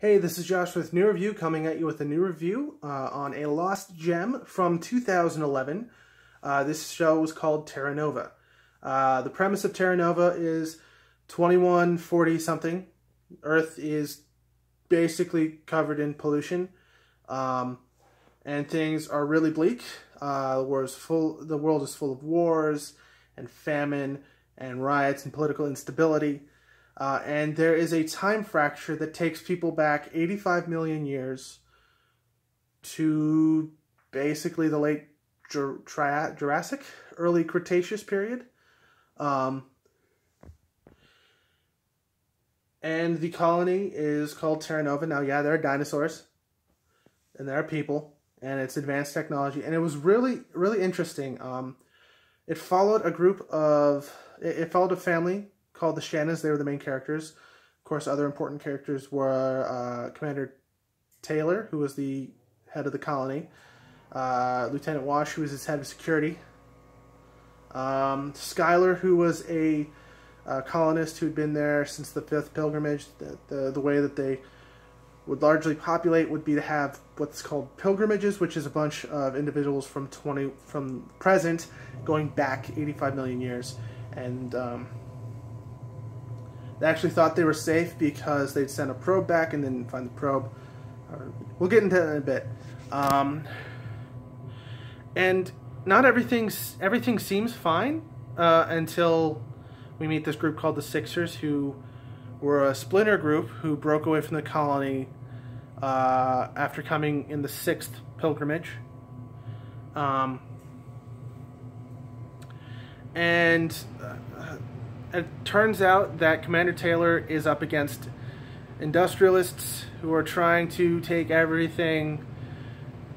Hey, this is Josh with New Review, coming at you with a new review on a lost gem from 2011. This show was called Terra Nova. The premise of Terra Nova is 2140-something. Earth is basically covered in pollution, and things are really bleak. The world is full of wars and famine and riots and political instability. And there is a time fracture that takes people back 85 million years to basically the late Jurassic, early Cretaceous period. And the colony is called Terra Nova. Now, yeah, there are dinosaurs, and there are people, and it's advanced technology. And it was really, really interesting. It followed it followed a family called the Shannas. They were the main characters. Of course, other important characters were Commander Taylor, who was the head of the colony, Lieutenant Wash, who was his head of security, Skylar, who was a colonist who'd been there since the Fifth Pilgrimage. The way that they would largely populate would be to have what's called pilgrimages, which is a bunch of individuals from present going back 85 million years, and they actually thought they were safe because they'd sent a probe back and didn't find the probe. We'll get into that in a bit. And not everything seems fine until we meet this group called the Sixers, who were a splinter group who broke away from the colony after coming in the Sixth Pilgrimage. It turns out that Commander Taylor is up against industrialists who are trying to take everything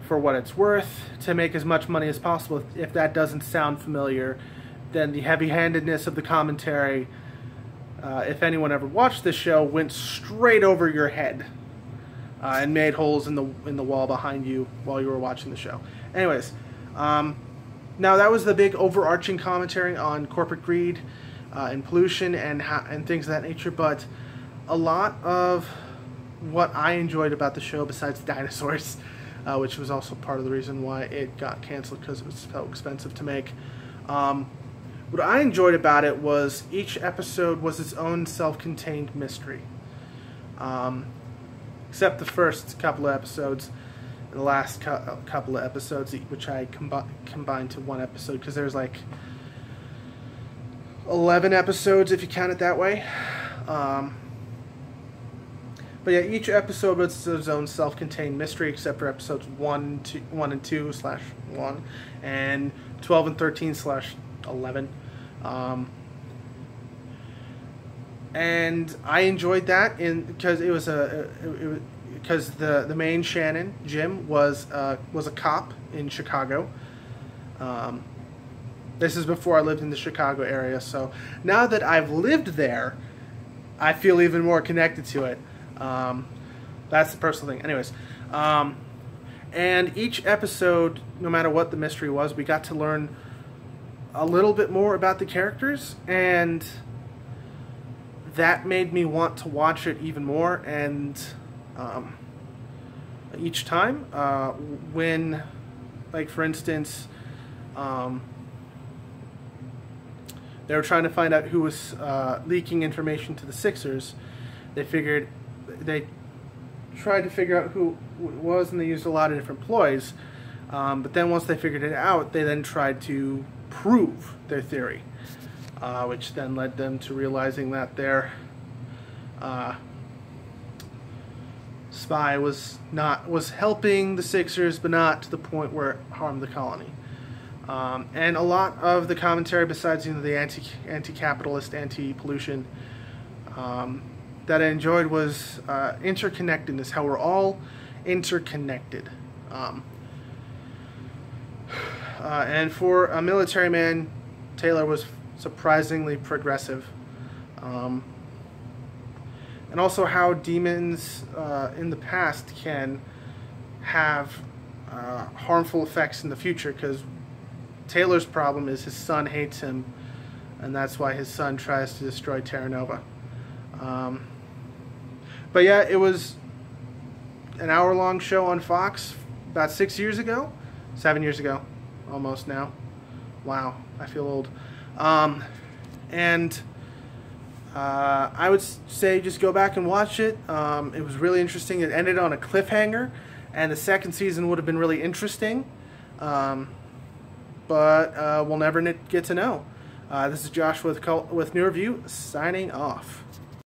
for what it's worth to make as much money as possible. If that doesn't sound familiar, then the heavy-handedness of the commentary, if anyone ever watched this show, went straight over your head and made holes in the wall behind you while you were watching the show. Anyways, now that was the big overarching commentary on corporate greed and pollution and things of that nature, but a lot of what I enjoyed about the show, besides dinosaurs, which was also part of the reason why it got canceled because it was so expensive to make, what I enjoyed about it was each episode was its own self-contained mystery, except the first couple of episodes and the last couple of episodes, which I combined to one episode, because there's like 11 episodes if you count it that way. But yeah, each episode was its own self-contained mystery, except for episodes 1 and 2/1 and 12 and 13/11. And I enjoyed that because it was because the main Shannon, Jim, was a cop in Chicago. This is before I lived in the Chicago area, so now that I've lived there, I feel even more connected to it. That's the personal thing. Anyways, and each episode, no matter what the mystery was, we got to learn a little bit more about the characters, and that made me want to watch it even more. And each time, when, like for instance, they were trying to find out who was leaking information to the Sixers, they tried to figure out who it was, and they used a lot of different ploys. But then once they figured it out, they then tried to prove their theory, which then led them to realizing that their spy was helping the Sixers, but not to the point where it harmed the colony. And a lot of the commentary, besides the anti-capitalist, anti-pollution, that I enjoyed was interconnectedness, how we're all interconnected. And for a military man, Taylor was surprisingly progressive. And also how demons in the past can have harmful effects in the future, because Taylor's problem is his son hates him, and that's why his son tries to destroy Terra Nova. But yeah, it was an hour-long show on Fox about 6 years ago, 7 years ago, almost now. Wow, I feel old. I would say just go back and watch it. It was really interesting. It ended on a cliffhanger, and the second season would have been really interesting, but we'll never get to know. This is Josh with New Review, signing off.